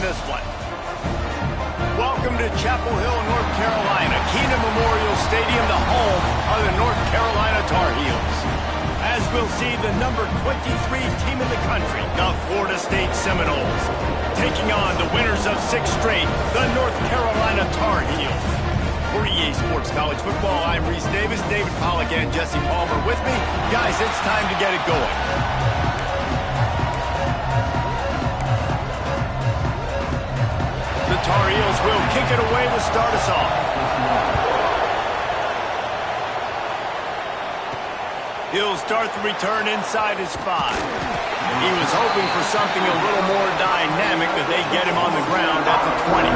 in this one. Welcome to Chapel Hill, North Carolina, Keenan Memorial Stadium, the home of the North Carolina Tar Heels. As we'll see, the number 23 team in the country, the Florida State Seminoles, taking on the winners of 6 straight, the North Carolina Tar Heels. For EA Sports College Football, I'm Reese Davis, David Pollack, and Jesse Palmer with me. Guys, it's time to get it going. The Tar Heels will kick it away to start us off. He'll start the return inside his 5. He was hoping for something a little more dynamic, but they get him on the ground at the 20.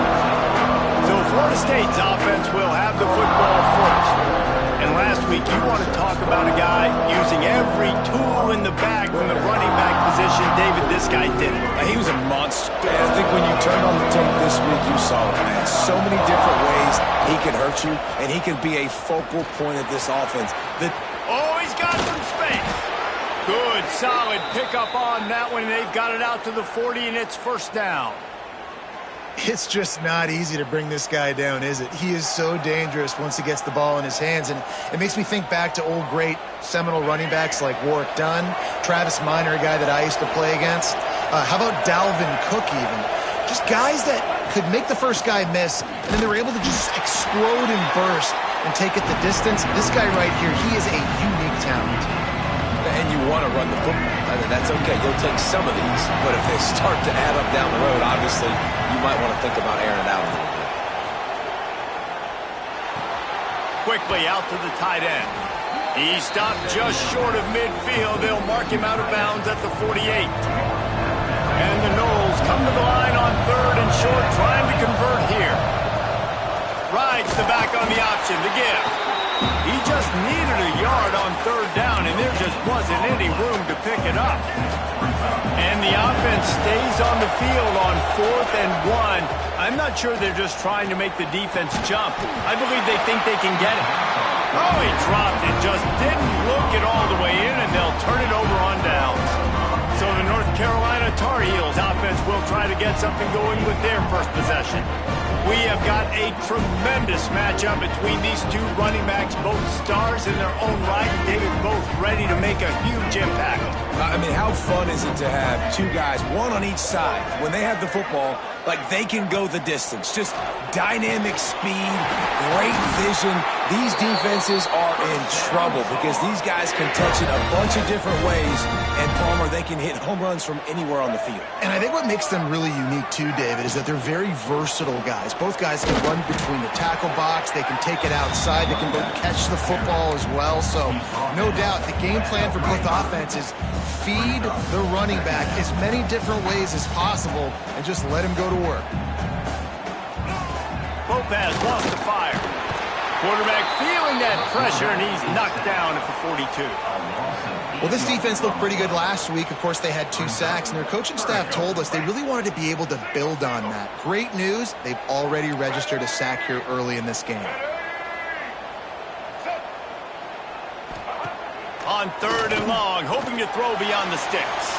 So Florida State's offense will have the football first. And last week, you want to talk about a guy using every tool in the bag from the running back position. David, this guy did it. He was a monster. And I think when you turned on the tape this week, you saw it, man. So many different ways he could hurt you, and he could be a focal point of this offense. Oh, he's got some space. Good, solid pickup on that one. They've got it out to the 40, and it's first down. It's just not easy to bring this guy down, is it? He is so dangerous once he gets the ball in his hands, and it makes me think back to old great Seminole running backs like Warwick Dunn, Travis Minor, a guy that I used to play against. How about Dalvin Cook even? Just guys that could make the first guy miss, and then they were able to just explode and burst and take it the distance. This guy right here, he is a unique talent. And you want to run the football. I mean, that's okay. You'll take some of these, but if they start to add up down the road, obviously, you might want to think about airing it out a little bit. Quickly out to the tight end. He stopped just short of midfield. They'll mark him out of bounds at the 48. And the Noles come to the line on 3rd and short, trying to convert here. Rides the back on the option, the give. He just needed a yard on 3rd down, and there just wasn't any room to pick it up. And the offense stays on the field on 4th and 1. I'm not sure they're just trying to make the defense jump. I believe they think they can get it. Oh, he dropped it, just didn't look it all the way in, and they'll turn it over on downs. So the North Carolina Tar Heels offense will try to get something going with their first possession. We have got a tremendous matchup between these 2 running backs, both stars in their own right, and David, both ready to make a huge impact. I mean, how fun is it to have 2 guys, one on each side, when they have the football, like they can go the distance. Just dynamic speed, great vision. These defenses are in trouble because these guys can touch it a bunch of different ways, and Palmer, they can hit home runs from anywhere on the field. And I think what makes them really unique too, David, is that they're very versatile guys. Both guys can run between the tackle box. They can take it outside. They can both catch the football as well. So no doubt the game plan for both offenses, feed the running back as many different ways as possible and just let him go to work. Lopez wants to fire. Quarterback feeling that pressure, and he's knocked down at the 42. Well, this defense looked pretty good last week. Of course, they had 2 sacks, and their coaching staff told us they really wanted to be able to build on that. Great news, they've already registered a sack here early in this game. On 3rd and long, hoping to throw beyond the sticks.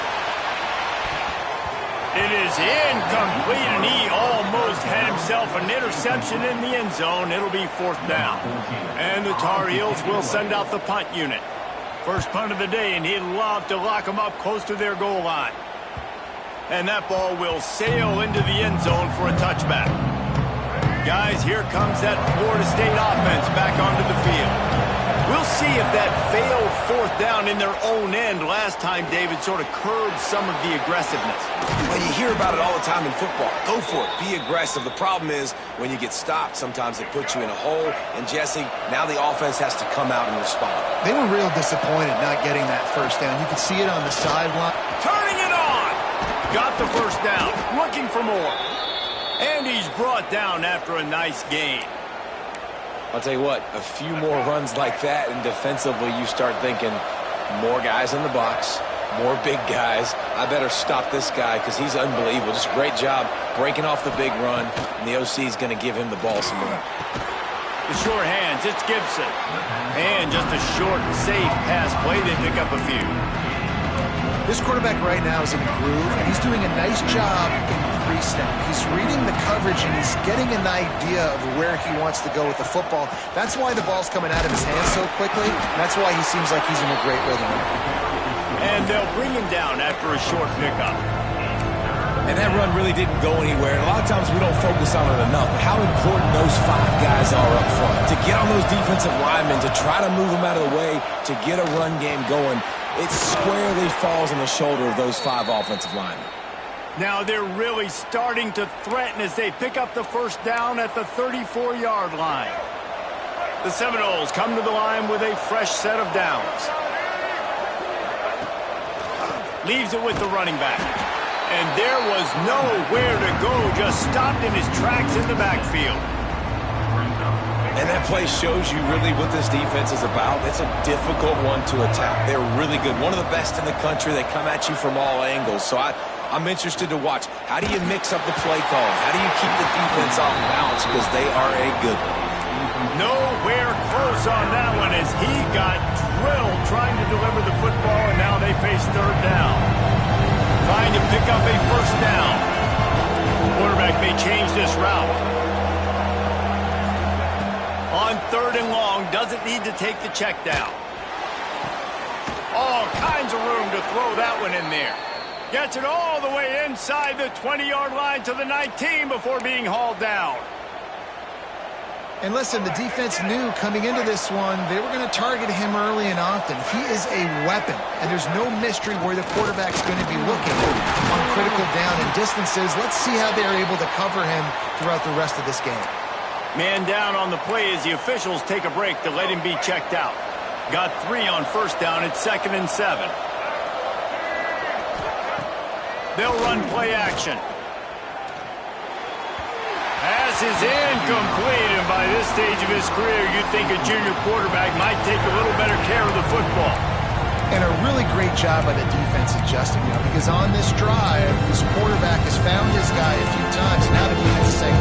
It is incomplete, and he almost had himself an interception in the end zone. It'll be 4th down. And the Tar Heels will send out the punt unit. First punt of the day, and he'd love to lock them up close to their goal line. And that ball will sail into the end zone for a touchback. Guys, here comes that Florida State offense back onto the field. We'll see if that failed 4th down in their own end last time, David, sort of curbed some of the aggressiveness. Well, you hear about it all the time in football. Go for it. Be aggressive. The problem is when you get stopped, sometimes it puts you in a hole. And, Jesse, now the offense has to come out and respond. They were real disappointed not getting that first down. You could see it on the sideline. Turning it on! Got the first down. Looking for more. And he's brought down after a nice gain. I'll tell you what, a few more runs like that, and defensively you start thinking more guys in the box, more big guys. I better stop this guy because he's unbelievable. Just a great job breaking off the big run, and the OC is going to give him the ball some more. The short hands, it's Gibson. And just a short, safe pass play. They pick up a few. This quarterback right now is in a groove, and he's doing a nice job in pre-snap. He's reading the coverage, and he's getting an idea of where he wants to go with the football. That's why the ball's coming out of his hands so quickly. That's why he seems like he's in a great rhythm. And they'll bring him down after a short pickup. And that run really didn't go anywhere. And a lot of times we don't focus on it enough. But how important those 5 guys are up front. To get on those defensive linemen, to try to move them out of the way, to get a run game going, it squarely falls on the shoulder of those 5 offensive linemen. Now they're really starting to threaten as they pick up the first down at the 34-yard line. The Seminoles come to the line with a fresh set of downs. Leaves it with the running back. And there was nowhere to go, just stopped in his tracks in the backfield. And that play shows you really what this defense is about. It's a difficult one to attack. They're really good. One of the best in the country. They come at you from all angles. So I'm interested to watch. How do you mix up the play call? How do you keep the defense off balance? Because they are a good one. Nowhere close on that one as he got drilled trying to deliver the football, and now they face third down. Trying to pick up a first down. Quarterback may change this route. On 3rd and long, doesn't need to take the check down. All kinds of room to throw that one in there. Gets it all the way inside the 20-yard line to the 19 before being hauled down. And listen, the defense knew coming into this one, they were going to target him early and often. He is a weapon, and there's no mystery where the quarterback's going to be looking on critical down and distances. Let's see how they're able to cover him throughout the rest of this game. Man down on the play as the officials take a break to let him be checked out. Got 3 on first down at 2nd and 7. They'll run play action. Pass is incomplete, and by this stage of his career, you'd think a junior quarterback might take a little better care of the football. And a really great job by the defense adjusting now, because on this drive, this quarterback has found his guy a few times, and now the defense is saying,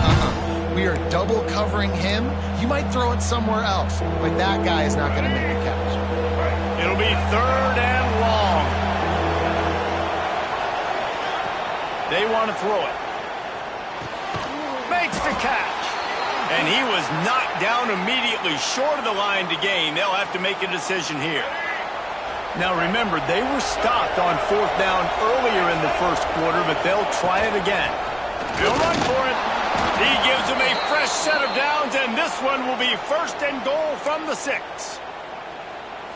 we are double covering him. You might throw it somewhere else, but that guy is not going to make the catch. It'll be 3rd and long. They want to throw it. Makes the catch. And he was knocked down immediately short of the line to gain. They'll have to make a decision here. Now remember, they were stopped on 4th down earlier in the first quarter, but they'll try it again. They'll run for it. He gives them a fresh set of downs, and this one will be 1st and goal from the 6.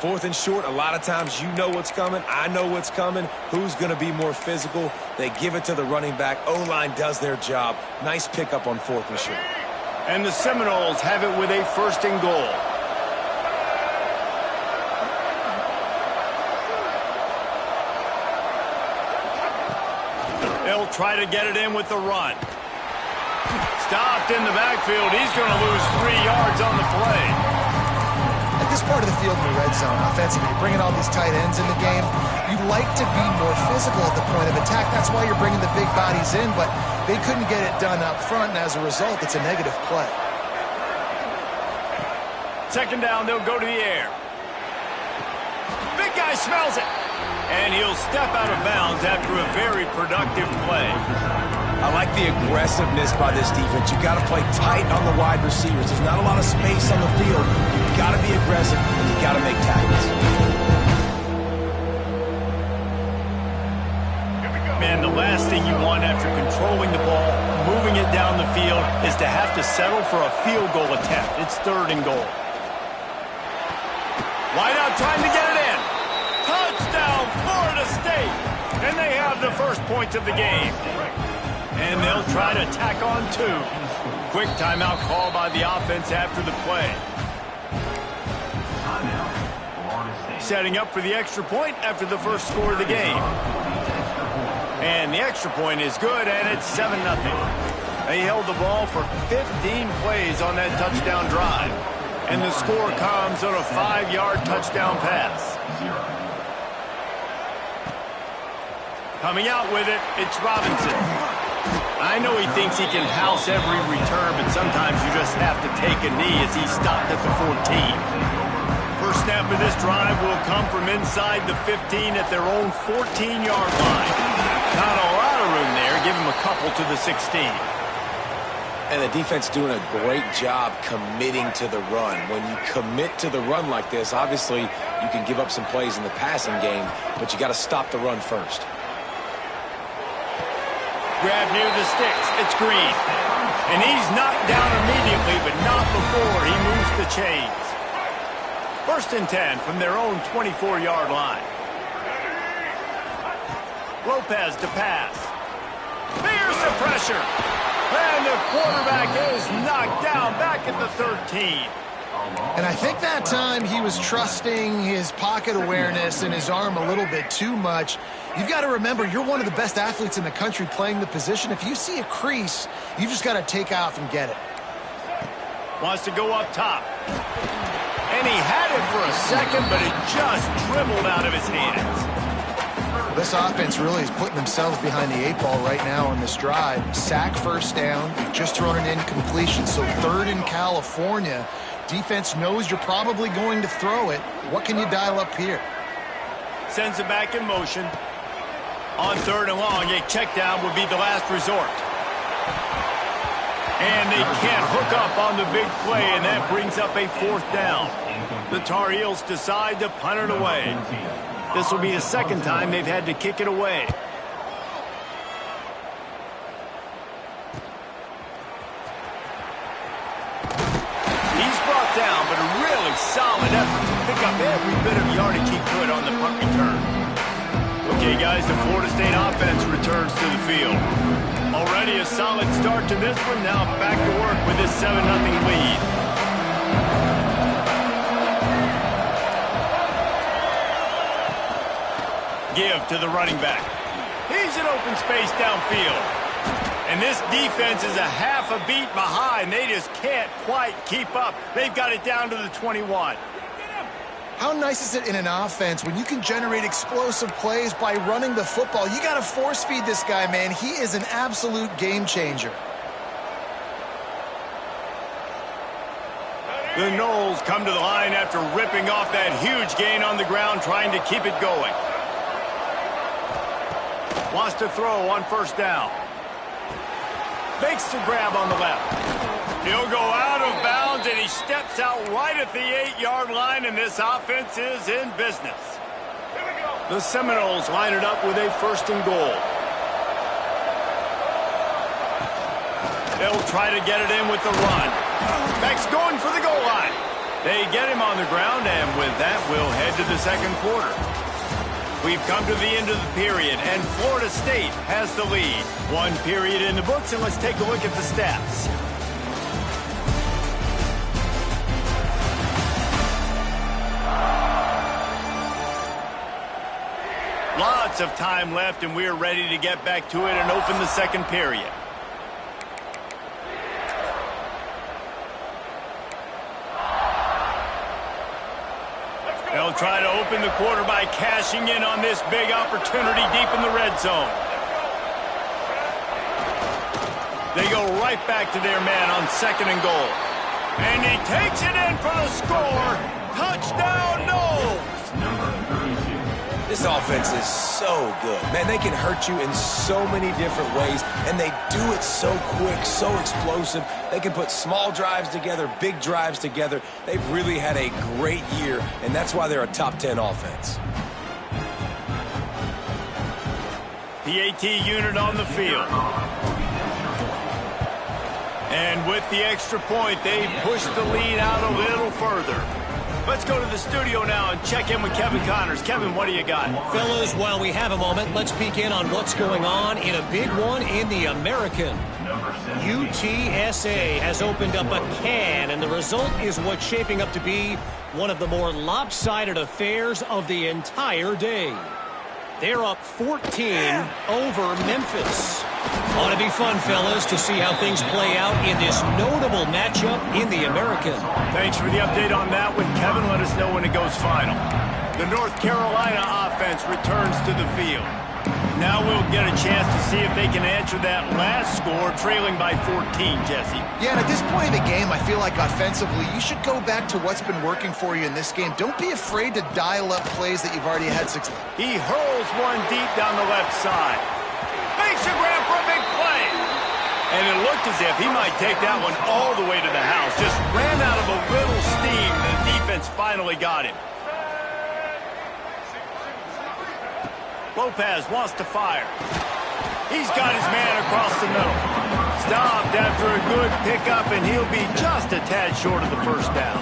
4th and short, a lot of times you know what's coming. I know what's coming. Who's going to be more physical? They give it to the running back. O-line does their job. Nice pickup on 4th and short. And the Seminoles have it with a 1st and goal. They'll try to get it in with the run. Stopped in the backfield. He's going to lose 3 yards on the play. At this part of the field in the red zone, offensively, you're bringing all these tight ends in the game. You'd like to be more physical at the point of attack. That's why you're bringing the big bodies in, but they couldn't get it done up front, and as a result, it's a negative play. 2nd down, they'll go to the air. Big guy smells it. And he'll step out of bounds after a very productive play. I like the aggressiveness by this defense. You've got to play tight on the wide receivers. There's not a lot of space on the field. You've got to be aggressive, and you've got to make tackles. Man, the last thing you want after controlling the ball, moving it down the field, is to have to settle for a field goal attempt. It's 3rd and goal. Wide out trying to get it in. Touchdown, Florida State. And they have the first points of the game. And they'll try to tack on 2. Quick timeout call by the offense after the play. Setting up for the extra point after the first score of the game. And the extra point is good, and it's 7-0. They held the ball for 15 plays on that touchdown drive. And the score comes on a 5-yard touchdown pass. Coming out with it, it's Robinson. I know he thinks he can house every return, but sometimes you just have to take a knee as he's stopped at the 14. First snap of this drive will come from inside the 15 at their own 14-yard line. Not a lot of room there. give him a couple to the 16. And the defense doing a great job committing to the run. When you commit to the run like this, obviously you can give up some plays in the passing game, but you got to stop the run first. Grab near the sticks. It's Green. And he's knocked down immediately, but not before he moves the chains. 1st and 10 from their own 24-yard line. Lopez to pass. Fears the pressure. And the quarterback is knocked down back at the 13. And I think that time he was trusting his pocket awareness and his arm a little bit too much. You've got to remember, you're one of the best athletes in the country playing the position. If you see a crease, you just got to take off and get it. Wants to go up top. And he had it for a second, but it just dribbled out of his hands. This offense really is putting themselves behind the 8 ball right now on this drive. Sack, 1st down. You've just thrown an incompletion, so 3rd in California. Defense knows you're probably going to throw it. What can you dial up here? Sends it back in motion. On 3rd and long, a check down would be the last resort. And they can't hook up on the big play, and that brings up a 4th down. The Tar Heels decide to punt it away. This will be the 2nd time they've had to kick it away. He's brought down, but a really solid effort to pick up every bit of yardage he could on the punt return. Okay, guys, the Florida State offense returns to the field. Already a solid start to this one. Now back to work with this 7-0 lead. Give to the running back. He's in open space downfield. And this defense is a half a beat behind. They just can't quite keep up. They've got it down to the 21. How nice is it in an offense when you can generate explosive plays by running the football? You got to force feed this guy, man. He is an absolute game changer. The Noles come to the line after ripping off that huge gain on the ground, trying to keep it going. Wants to throw on 1st down. Makes the grab on the left. He'll go out of bounds, and he steps out right at the 8-yard line, and this offense is in business. The Seminoles line it up with a 1st and goal. They'll try to get it in with the run. Beck's going for the goal line. They get him on the ground, and with that, we'll head to the 2nd quarter. We've come to the end of the period, and Florida State has the lead. 1 period in the books, and let's take a look at the stats. Lots of time left, and we're ready to get back to it and open the 2nd period. They'll try to open the quarter by cashing in on this big opportunity deep in the red zone. They go right back to their man on 2nd and goal. And he takes it in for the score. Touchdown, Noles! This offense is so good. Man, they can hurt you in so many different ways, and they do it so quick, so explosive. They can put small drives together, big drives together. They've really had a great year, and that's why they're a top 10 offense. PAT unit on the field. And with the extra point, they push the lead out a little further. Let's go to the studio now and check in with Kevin Connors. Kevin, what do you got? Fellas, while we have a moment, let's peek in on what's going on in a big one in the American. UTSA has opened up a can, and the result is what's shaping up to be one of the more lopsided affairs of the entire day. They're up 14 over Memphis. Ought to be fun, fellas, to see how things play out in this notable matchup in the American. Thanks for the update on that one, Kevin. Let us know when it goes final. The North Carolina offense returns to the field. Now we'll get a chance to see if they can answer that last score, trailing by 14, Jesse. Yeah, and at this point in the game, I feel like offensively, you should go back to what's been working for you in this game. Don't be afraid to dial up plays that you've already had success. He hurls one deep down the left side. Makes a grab for a big And it looked as if he might take that one all the way to the house. Just ran out of a little steam. The defense finally got him. Lopez wants to fire. He's got his man across the middle. Stopped after a good pickup, and he'll be just a tad short of the first down.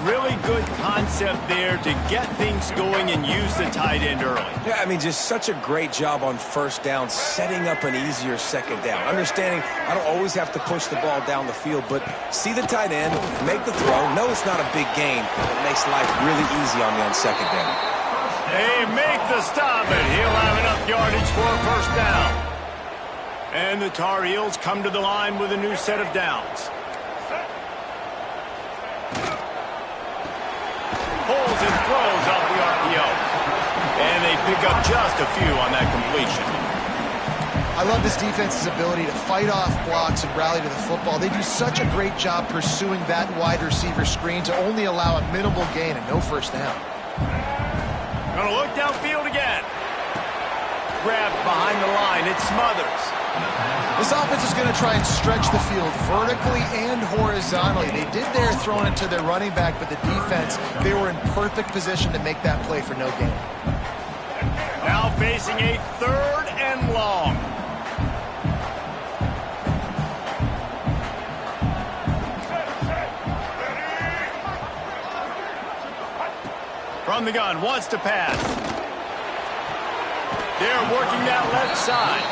Really good concept there to get things going and use the tight end early. Yeah, I mean, just such a great job on first down, setting up an easier second down. Understanding I don't always have to push the ball down the field, but see the tight end, make the throw. No, it's not a big gain, but it makes life really easy on me on second down. They make the stop, and he'll have enough yardage for a first down. And the Tar Heels come to the line with a new set of downs. Pulls and throws off the RPO. And they pick up just a few on that completion. I love this defense's ability to fight off blocks and rally to the football. They do such a great job pursuing that wide receiver screen to only allow a minimal gain and no first down. Gonna look downfield again. Grabbed behind the line. It's Smothers. This offense is going to try and stretch the field vertically and horizontally. They did there throwing it to their running back, but the defense, they were in perfect position to make that play for no gain. Now facing a 3rd and long. From the gun, wants to pass. They're working that left side.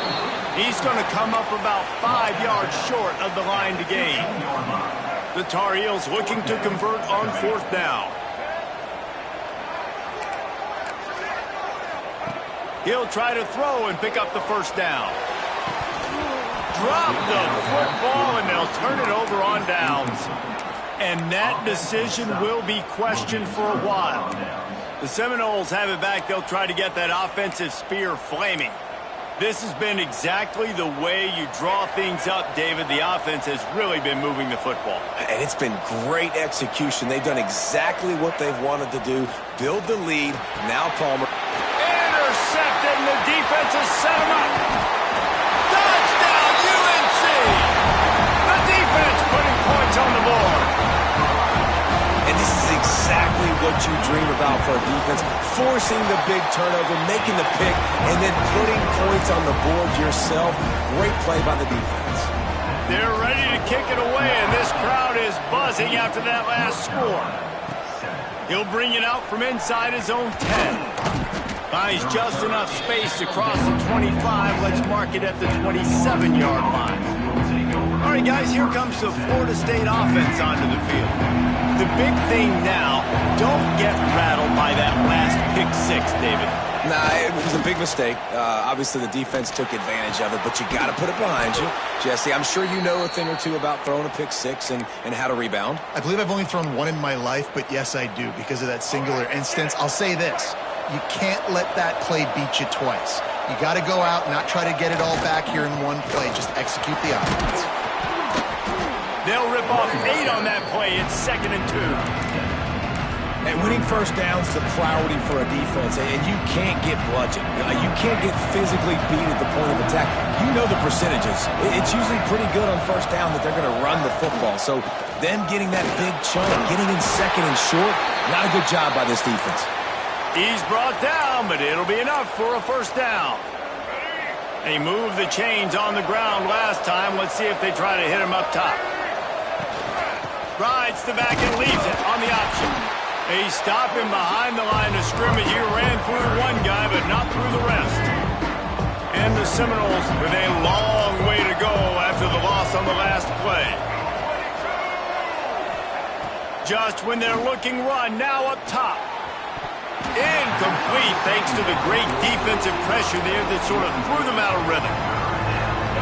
He's going to come up about 5 yards short of the line to gain. The Tar Heels looking to convert on 4th down. He'll try to throw and pick up the first down. Drop the football, and they'll turn it over on downs. And that decision will be questioned for a while. The Seminoles have it back. They'll try to get that offensive spear flaming. This has been exactly the way you draw things up, David. The offense has really been moving the football. And it's been great execution. They've done exactly what they've wanted to do. Build the lead. Now Palmer. Intercepted, and the defense has set him up. Touchdown, UNC! The defense putting points on the board. And this is exactly what you dream about for a defense. Forcing the big turnover, making the pick, and then putting points on the board yourself. Great play by the defense. They're ready to kick it away, and this crowd is buzzing after that last score. He'll bring it out from inside his own 10. Finds just enough space to cross the 25. Let's mark it at the 27-yard line. All right, guys, here comes the Florida State offense onto the field. The big thing now, don't get rattled by that last pick 6, David. Nah, it was a big mistake. Obviously, the defense took advantage of it, but you got to put it behind you. Jesse, I'm sure you know a thing or two about throwing a pick 6 and how to rebound. I believe I've only thrown one in my life, but yes, I do because of that singular instance. I'll say this. You can't let that play beat you twice. You got to go out and not try to get it all back here in one play. Just execute the offense. They'll rip off 8 on that play. It's 2nd and 2. And winning first down's the priority for a defense, and you can't get bludgeoned. You can't get physically beat at the point of attack. You know the percentages. It's usually pretty good on first down that they're going to run the football. So them getting that big chunk, getting in 2nd and short, not a good job by this defense. He's brought down, but it'll be enough for a first down. They moved the chains on the ground last time. Let's see if they try to hit him up top. Rides the back and leaves it on the option. They stop him behind the line of scrimmage. He ran through one guy, but not through the rest. And the Seminoles with a long way to go after the loss on the last play. Just when they're looking run, now up top. Incomplete thanks to the great defensive pressure there that sort of threw them out of rhythm.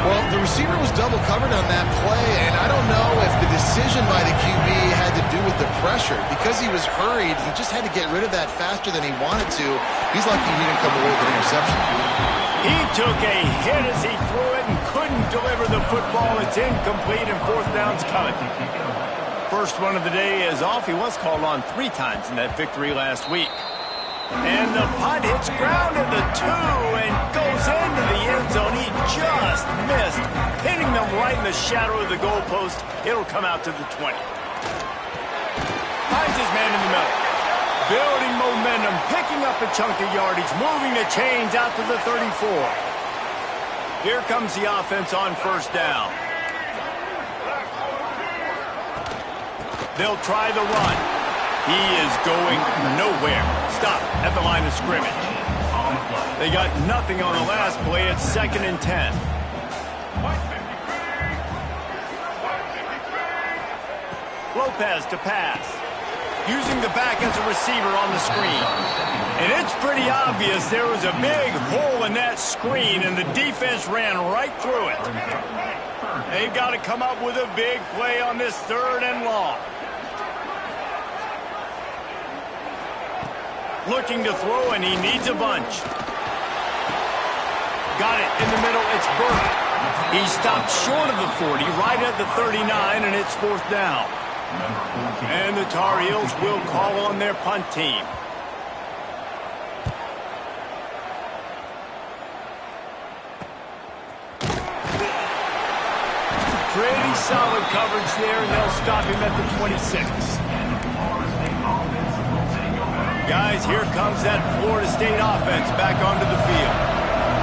Well, the receiver was double covered on that play, and I don't know if the decision by the QB had to do with the pressure. Because he was hurried, he just had to get rid of that faster than he wanted to. He's lucky he didn't come away with an interception. He took a hit as he threw it and couldn't deliver the football. It's incomplete, and 4th down's coming. First one of the day is off. He was called on 3 times in that victory last week. And the punt hits ground at the 2 and goes into the end zone. He just missed, hitting them right in the shadow of the goalpost. It'll come out to the 20. Finds his man in the middle. Building momentum, picking up a chunk of yardage, moving the chains out to the 34. Here comes the offense on first down. They'll try the run. He is going nowhere. Stop at the line of scrimmage. They got nothing on the last play. It's 2nd and 10. Lopez to pass. Using the back as a receiver on the screen. And it's pretty obvious there was a big hole in that screen, and the defense ran right through it. They've got to come up with a big play on this 3rd and long. Looking to throw, and he needs a bunch. Got it in the middle. It's Burke. He stopped short of the 40, right at the 39, and it's 4th down. And the Tar Heels will call on their punt team. Pretty solid coverage there, and they'll stop him at the 26. Guys, here comes that Florida State offense back onto the field.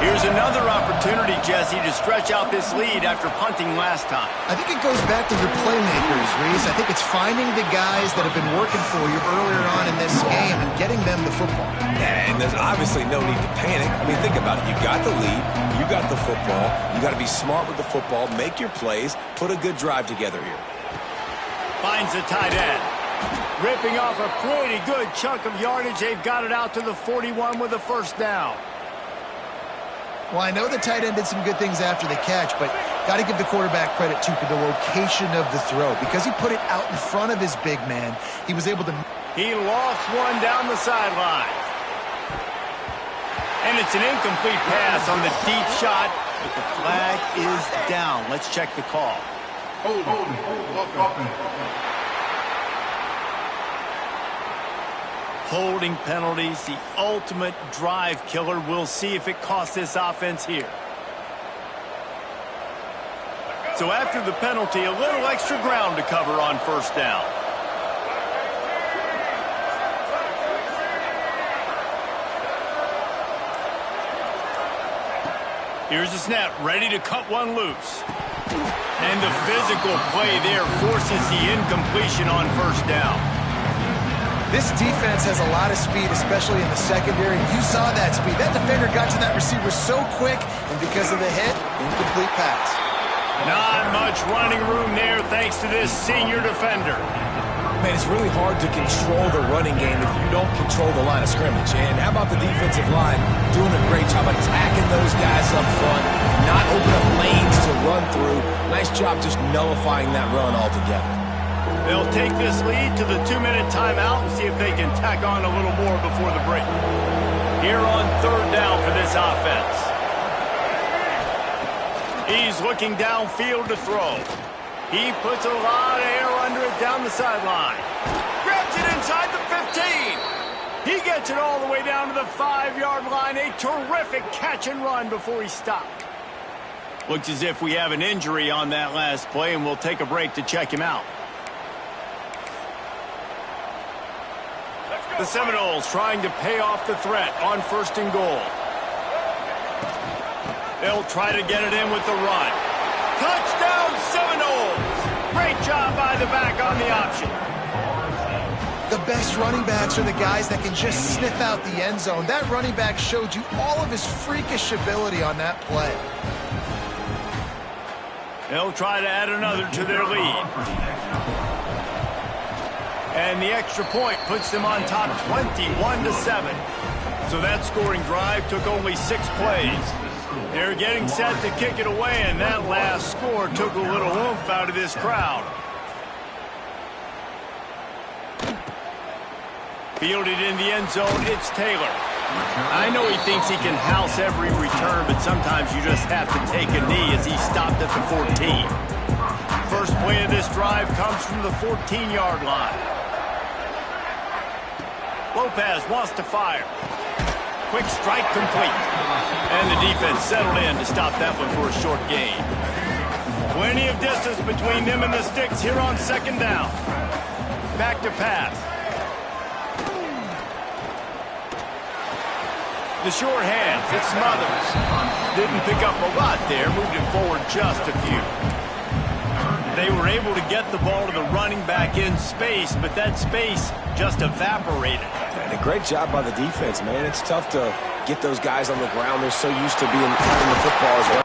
Here's another opportunity, Jesse, to stretch out this lead after punting last time. I think it goes back to your playmakers, Reese. I think it's finding the guys that have been working for you earlier on in this game and getting them the football. Yeah, and there's obviously no need to panic. I mean, think about it. You got the lead. You got the football. You got to be smart with the football, make your plays, put a good drive together here. Finds the tight end. Ripping off a pretty good chunk of yardage. They've got it out to the 41 with a 1st down. Well, I know the tight end did some good things after the catch, but got to give the quarterback credit, too, for the location of the throw. Because he put it out in front of his big man, he was able to... He lost one down the sideline. And it's an incomplete pass on the deep shot, but the flag is down. Let's check the call. Holding penalties, the ultimate drive killer. We'll see if it costs this offense here. So after the penalty, a little extra ground to cover on 1st down. Here's the snap, ready to cut one loose. And the physical play there forces the incompletion on 1st down. This defense has a lot of speed, especially in the secondary. You saw that speed. That defender got to that receiver so quick, and because of the hit, incomplete pass. Not much running room there thanks to this senior defender. Man, it's really hard to control the running game if you don't control the line of scrimmage. And how about the defensive line doing a great job attacking those guys up front, not opening up lanes to run through. Nice job just nullifying that run altogether. They'll take this lead to the 2-minute timeout and see if they can tack on a little more before the break. Here on 3rd down for this offense. He's looking downfield to throw. He puts a lot of air under it down the sideline. Grabs it inside the 15. He gets it all the way down to the 5-yard line. A terrific catch and run before he stopped. Looks as if we have an injury on that last play, and we'll take a break to check him out. The Seminoles trying to pay off the threat on 1st and goal. They'll try to get it in with the run. Touchdown, Seminoles! Great job by the back on the option. The best running backs are the guys that can just sniff out the end zone. That running back showed you all of his freakish ability on that play. They'll try to add another to their lead. And the extra point puts them on top 21-7. So that scoring drive took only 6 plays. They're getting set to kick it away, and that last score took a little oomph out of this crowd. Fielded in the end zone, it's Taylor. I know he thinks he can house every return, but sometimes you just have to take a knee as he stopped at the 14. First play of this drive comes from the 14-yard line. Lopez wants to fire. quick strike complete. And the defense settled in to stop that one for a short gain. Plenty of distance between them and the sticks here on second down. Back to pass. The short hands, it's Smothers. Didn't pick up a lot there, moved him forward just a few. They were able to get the ball to the running back in space, but that space just evaporated. And a great job by the defense, man. It's tough to get those guys on the ground. They're so used to having the football as well.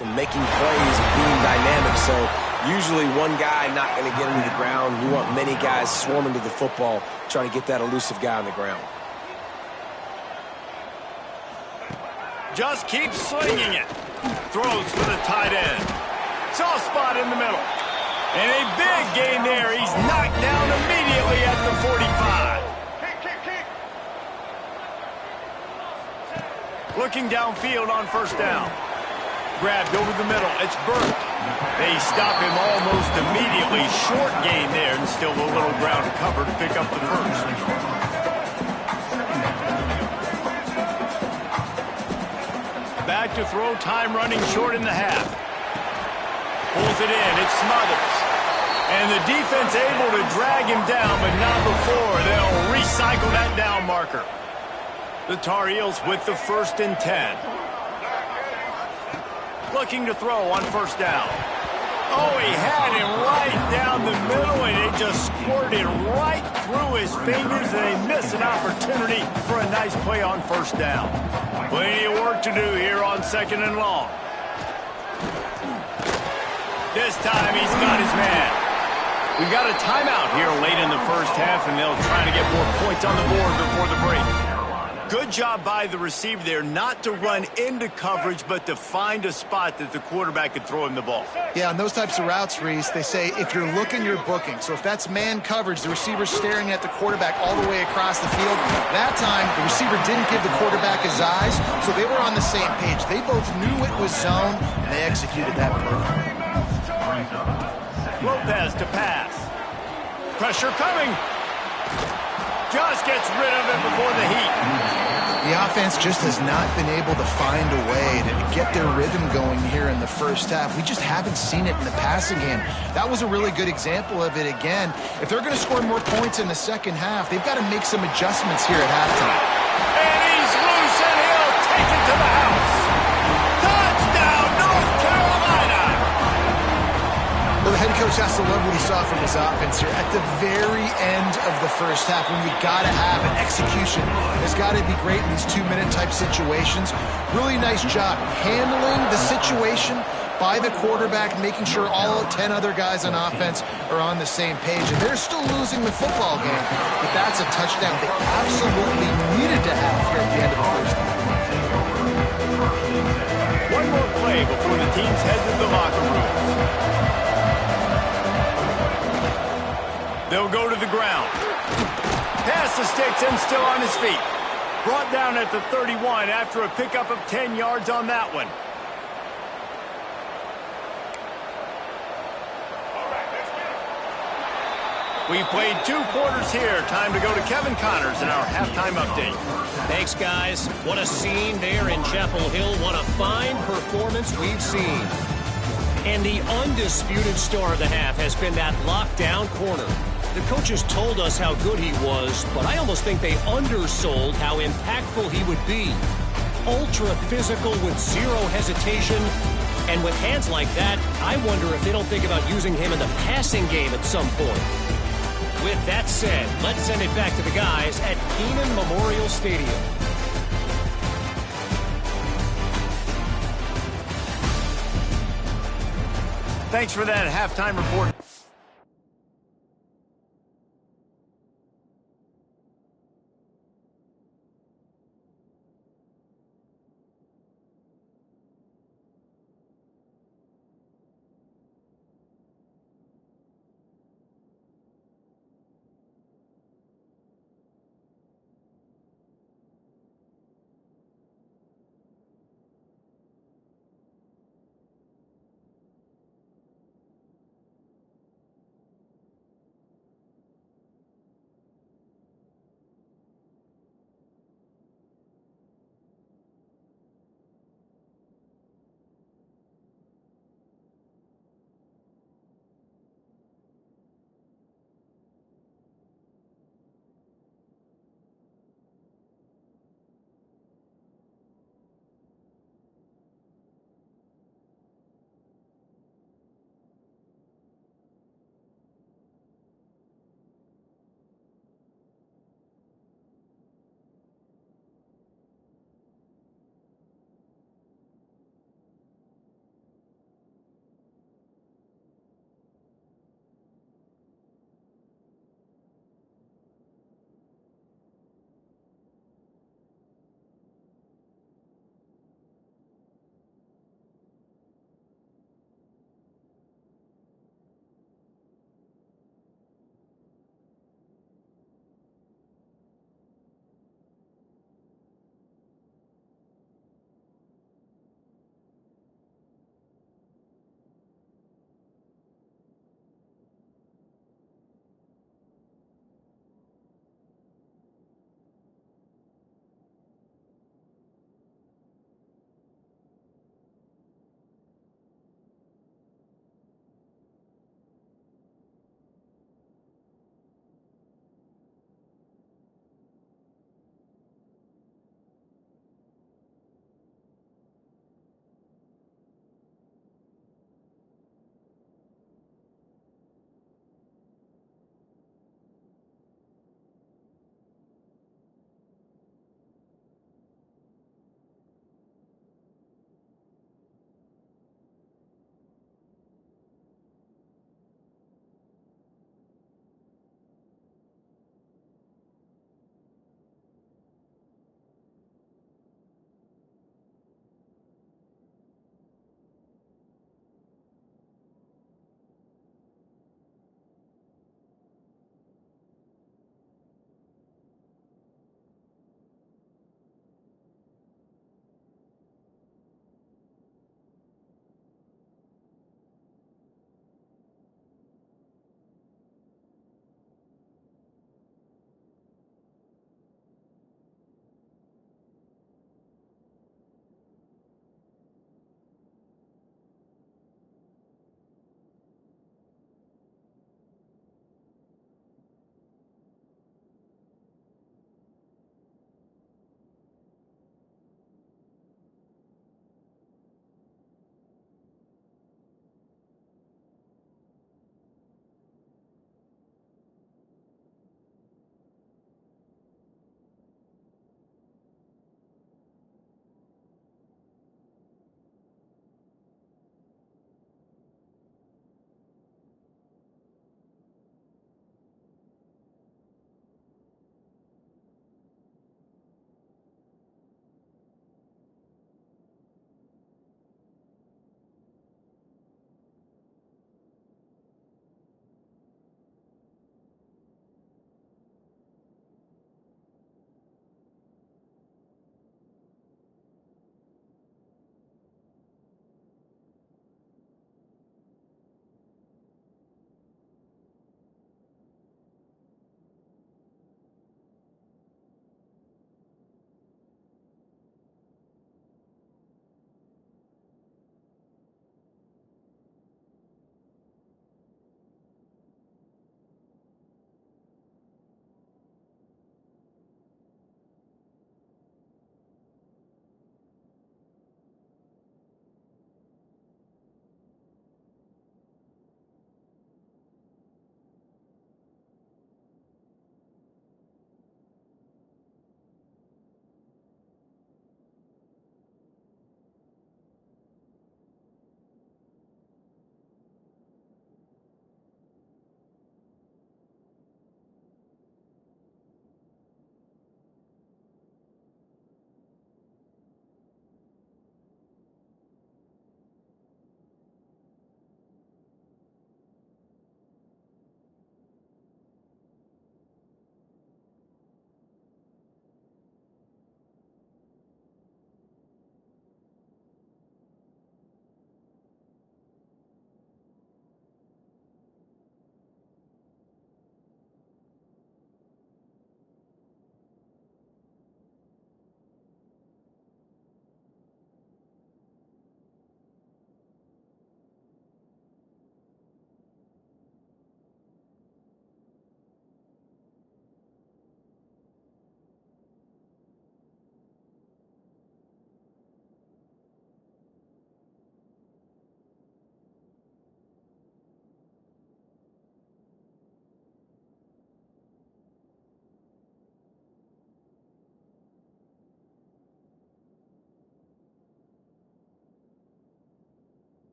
And making plays and being dynamic. So usually one guy not going to get him to the ground. We want many guys swarming to the football, trying to get that elusive guy on the ground. Just keeps slinging it. Throws to the tight end. Soft spot in the middle. And a big gain there. He's knocked down immediately at the 45. Looking downfield on first down. Grabbed over the middle. It's Burt. They stop him almost immediately. Short gain there, and still a little ground to cover to pick up the first. Back to throw. Time running short in the half. Pulls it in. It's Smothers. And the defense able to drag him down, but not before. They'll recycle that down marker. The Tar Heels with the 1st and 10. Looking to throw on first down. Oh, he had him right down the middle, and it just squirted right through his fingers, and they miss an opportunity for a nice play on first down. Plenty of work to do here on second and long. This time he's got his man. We've got a timeout here late in the first half, and they'll try to get more points on the board before the break. Good job by the receiver there not to run into coverage, but to find a spot that the quarterback could throw him the ball. Yeah, on those types of routes, Reese, they say if you're looking, you're booking. So if that's man coverage, the receiver's staring at the quarterback all the way across the field. That time, the receiver didn't give the quarterback his eyes, so they were on the same page. They both knew it was zone, and they executed that perfectly. Lopez to pass. Pressure coming. Just gets rid of it before the heat. The offense just has not been able to find a way to get their rhythm going here in the first half. We just haven't seen it in the passing game. That was a really good example of it again. If they're going to score more points in the second half, they've got to make some adjustments here at halftime. And he's loose, and he'll take it to the house. Touchdown, North Carolina! Well, the head coach has to love what he saw from his offense here at the very end of the first half, when you got to have an execution. It's got to be great in these 2-minute type situations. Really nice job handling the situation, by the quarterback, making sure all 10 other guys on offense are on the same page. And they're still losing the football game, but that's a touchdown they absolutely needed to have here at the end of the first half. One more play before the teams head to the locker rooms. They'll go to the ground. Pass the sticks and still on his feet. Brought down at the 31 after a pickup of 10 yards on that one. We've played 2 quarters here. Time to go to Kevin Connors in our halftime update. Thanks, guys. What a scene there in Chapel Hill. What a fine performance we've seen. And the undisputed star of the half has been that lockdown corner. The coaches told us how good he was, but I almost think they undersold how impactful he would be. Ultra physical with zero hesitation. And with hands like that, I wonder if they don't think about using him in the passing game at some point. With that said, let's send it back to the guys at Kenan Memorial Stadium. Thanks for that halftime report.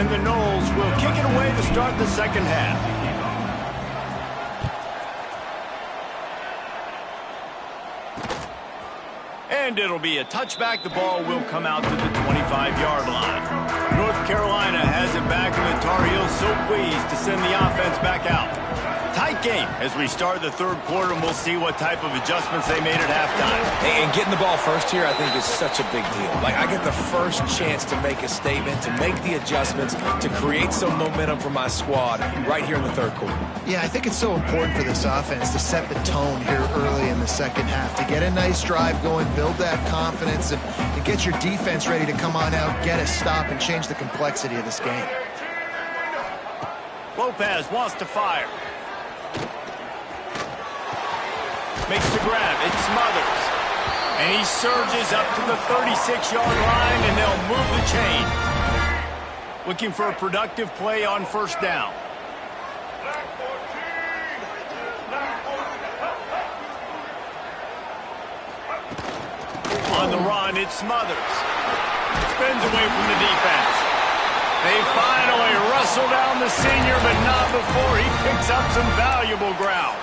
And the Noles will kick it away to start the second half. And it'll be a touchback. The ball will come out to the 25-yard line. North Carolina has it back, and the Tar Heels so pleased to send the offense back out. Tight game as we start the third quarter, and we'll see what type of adjustments they made at halftime. And getting the ball first here, I think, is such a big deal. Like, I get the first chance to make a statement, to make the adjustments, to create some momentum for my squad right here in the third quarter. Yeah, I think it's so important for this offense to set the tone here early in the second half, to get a nice drive going, build that confidence, and get your defense ready to come on out, get a stop, and change the complexity of this game. Lopez wants to fire. Makes the grab. It smothers. And he surges up to the 36-yard line, and they'll move the chain. Looking for a productive play on first down. On the run, it smothers. Spins away from the defense. They finally wrestle down the senior, but not before he picks up some valuable ground.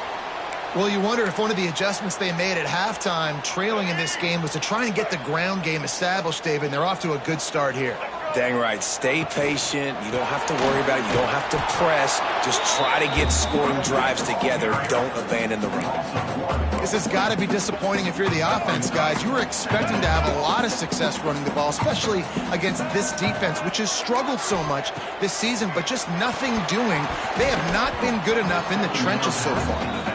Well, you wonder if one of the adjustments they made at halftime, trailing in this game, was to try and get the ground game established, David, and they're off to a good start here. Dang right. Stay patient. You don't have to worry about it. You don't have to press. Just try to get scoring drives together. Don't abandon the run. This has got to be disappointing if you're the offense, guys. You were expecting to have a lot of success running the ball, especially against this defense, which has struggled so much this season, but just nothing doing. They have not been good enough in the trenches so far.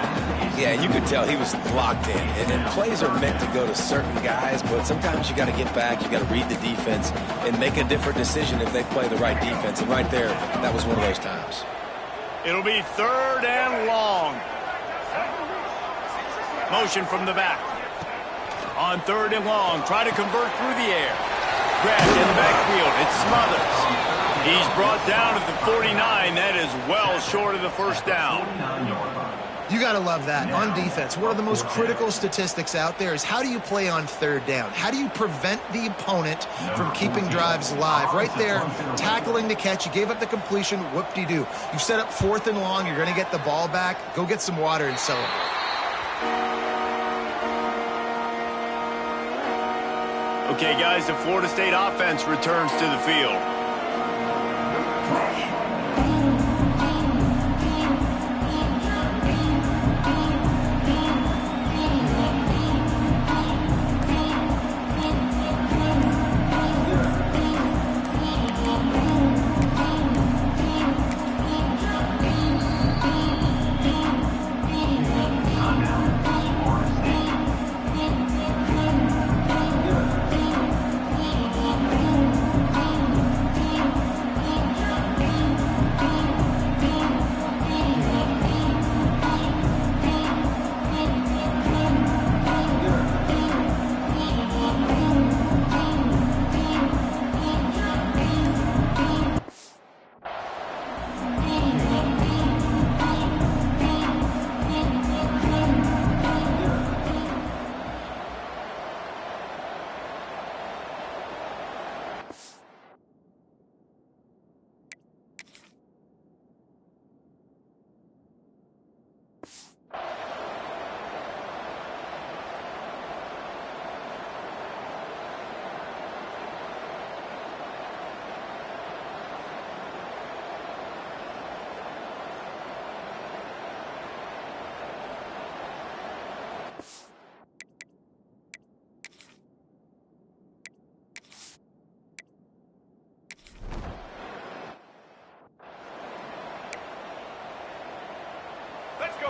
Yeah, you could tell he was locked in. And plays are meant to go to certain guys, but sometimes you got to get back, you got to read the defense, and make a different decision if they play the right defense. And right there, that was one of those times. It'll be third and long. Motion from the back. On third and long, try to convert through the air. Grabbed in the backfield. It smothers. He's brought down at the 49. That is well short of the first down. You got to love that. On defense, one of the most critical statistics out there is how do you play on third down? How do you prevent the opponent from keeping drives alive? Right there, tackling the catch. You gave up the completion. Whoop-de-doo. You've set up fourth and long. You're going to get the ball back. Go get some water and celebrate. Okay, guys, the Florida State offense returns to the field.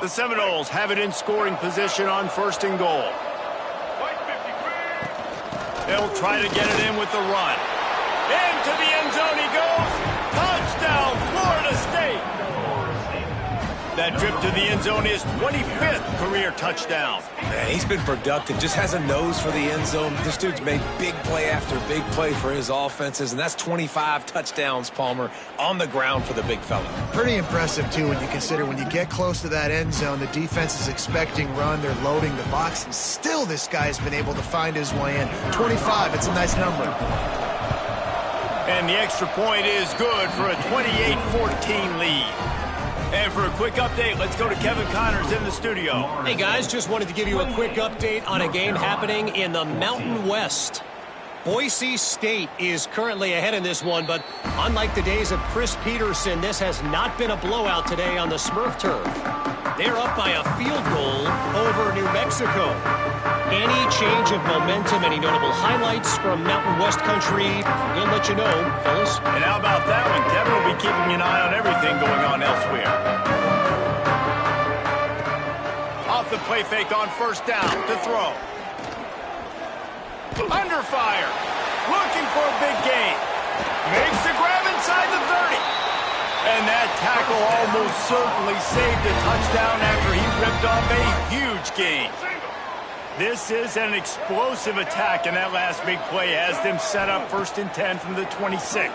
The Seminoles have it in scoring position on first and goal. They'll try to get it in with the run. Into the end zone he goes. Touchdown, Florida State. That trip to the end zone is 25th career touchdown. Man, he's been productive, just has a nose for the end zone. This dude's made big play after big play for his offenses, and that's 25 touchdowns, Palmer, on the ground for the big fella. Pretty impressive, too, when you consider when you get close to that end zone, the defense is expecting run, they're loading the box, and still this guy's been able to find his way in. 25, it's a nice number. And the extra point is good for a 28-14 lead. And for a quick update, let's go to Kevin Connors in the studio. Hey, guys, just wanted to give you a quick update on a game happening in the Mountain West. Boise State is currently ahead in this one, but unlike the days of Chris Peterson, this has not been a blowout today on the Smurf turf. They're up by a field goal over New Mexico. Any change of momentum, any notable highlights from Mountain West country, we'll let you know, fellas. And how about that one? Kevin will be keeping an eye on everything going on elsewhere. Off the play fake on first down to throw. Under fire. Looking for a big gain. Makes the grab inside the 30. And that tackle almost certainly saved a touchdown after he ripped off a huge gain. This is an explosive attack, and that last big play has them set up 1st and 10 from the 26.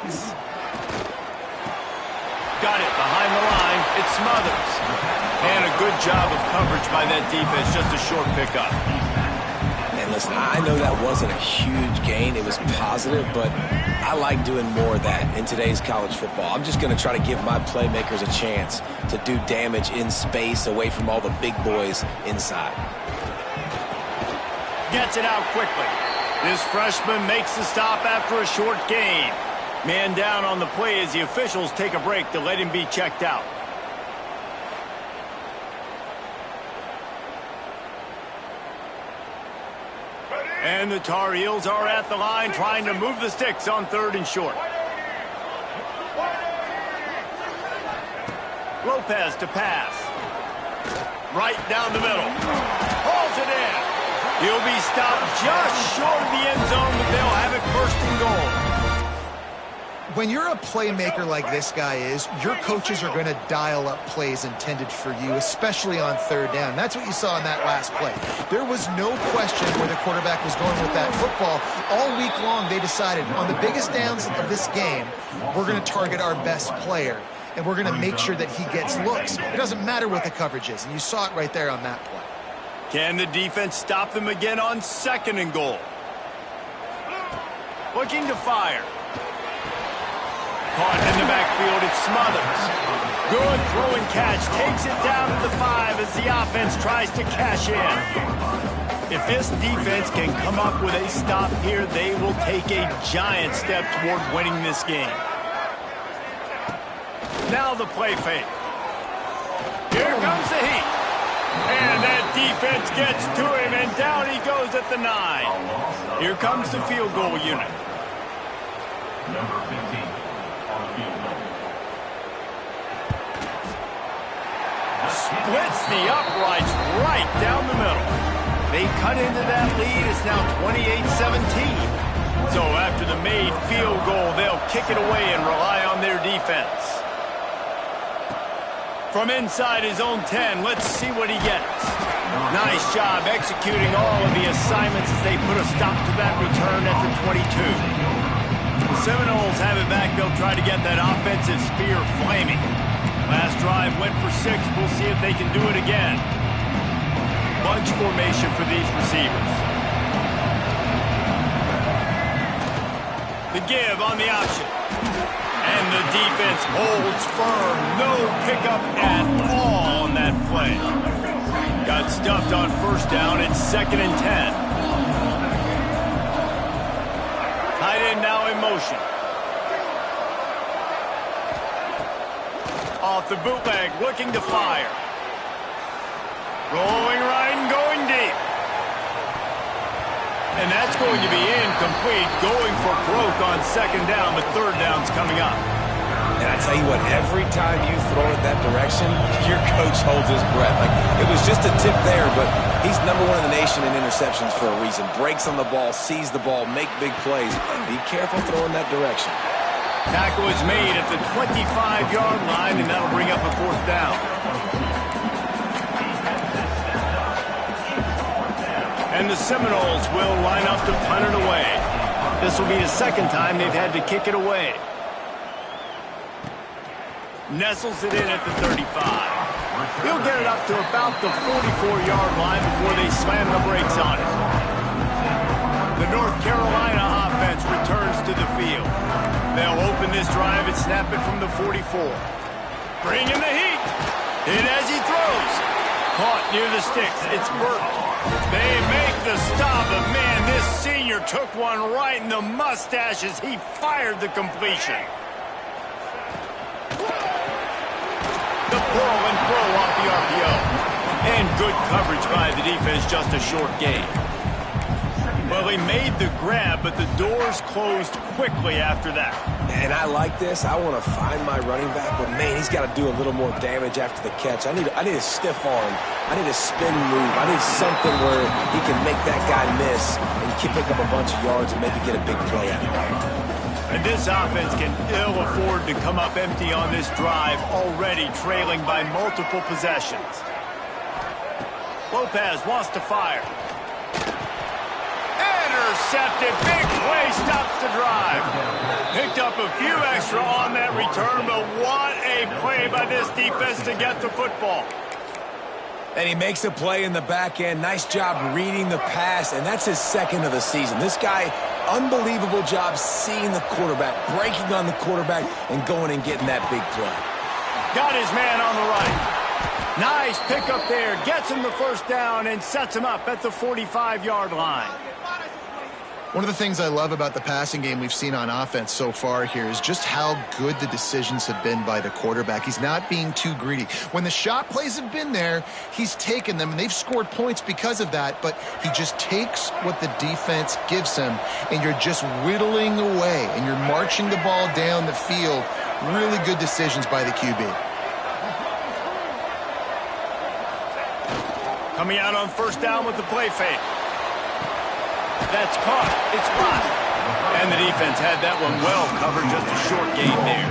Got it behind the line. It smothers. And a good job of coverage by that defense. Just a short pickup. And listen, I know that wasn't a huge gain. It was positive, but I like doing more of that in today's college football. I'm just going to try to give my playmakers a chance to do damage in space away from all the big boys inside. Gets it out quickly. This freshman makes the stop after a short gain. Man down on the play as the officials take a break to let him be checked out. And the Tar Heels are at the line trying to move the sticks on 3rd and short. Lopez to pass. Right down the middle. Hauls it in. He'll be stopped just short of the end zone, but they'll have it 1st and goal. When you're a playmaker like this guy is, your coaches are going to dial up plays intended for you, especially on 3rd down. That's what you saw in that last play. There was no question where the quarterback was going with that football. All week long, they decided on the biggest downs of this game, we're going to target our best player, and we're going to make sure that he gets looks. It doesn't matter what the coverage is, and you saw it right there on that play. Can the defense stop them again on 2nd and goal? Looking to fire. Caught in the backfield, it smothers. Good throw and catch, takes it down to the 5 as the offense tries to cash in. If this defense can come up with a stop here, they will take a giant step toward winning this game. Now the play fake. Here comes the heat. And that defense gets to him, and down he goes at the 9. Here comes the field goal unit. Number 15 on the field goal. Splits the uprights right down the middle. They cut into that lead. It's now 28-17. So after the made field goal, they'll kick it away and rely on their defense. From inside his own 10, let's see what he gets. Nice job executing all of the assignments as they put a stop to that return at the 22. The Seminoles have it back. They'll try to get that offensive spear flaming. Last drive went for 6. We'll see if they can do it again. Bunch formation for these receivers. The give on the option. And the defense holds firm. No pickup at all on that play. Got stuffed on 1st down. It's 2nd and 10. Tight end now in motion. Off the bootleg, looking to fire. Rolling right and going deep. And that's going to be incomplete. Going for broke on 2nd down, but 3rd down's coming up. And I tell you what, every time you throw it that direction, your coach holds his breath. Like, it was just a tip there, but he's #1 in the nation in interceptions for a reason. Breaks on the ball, sees the ball, make big plays. Be careful throwing that direction. Tackle is made at the 25-yard line, and that'll bring up a 4th down. And the Seminoles will line up to punt it away. This will be the 2nd time they've had to kick it away. Nestles it in at the 35. He'll get it up to about the 44-yard line before they slam the brakes on it. The North Carolina offense returns to the field. They'll open this drive and snap it from the 44. Bring in the heat. In as he throws. Caught near the sticks. It's Burton. They make the stop, but man, this senior took one right in the mustache as he fired the completion. The pull and throw off the RPO. And good coverage by the defense, just a short gain. Well, he made the grab, but the doors closed quickly after that. And I like this. I want to find my running back, but man, he's got to do a little more damage after the catch. I need a stiff arm. I need a spin move. I need something where he can make that guy miss and pick up a bunch of yards and maybe get a big play out of it. And this offense can ill afford to come up empty on this drive, already trailing by multiple possessions. Lopez wants to fire. Intercepted. Big play stops the drive. Picked up a few extra on that return, but what a play by this defense to get the football. And he makes a play in the back end. Nice job reading the pass, and that's his second of the season. This guy, unbelievable job seeing the quarterback, breaking on the quarterback, and going and getting that big play. Got his man on the right. Nice pickup there. Gets him the first down and sets him up at the 45-yard line. One of the things I love about the passing game we've seen on offense so far here is just how good the decisions have been by the quarterback. He's not being too greedy. When the shot plays have been there, he's taken them, and they've scored points because of that, but he just takes what the defense gives him, and you're just whittling away, and you're marching the ball down the field. Really good decisions by the QB. Coming out on first down with the play fake. That's caught. It's blocked. And the defense had that one well covered. Just a short gain there.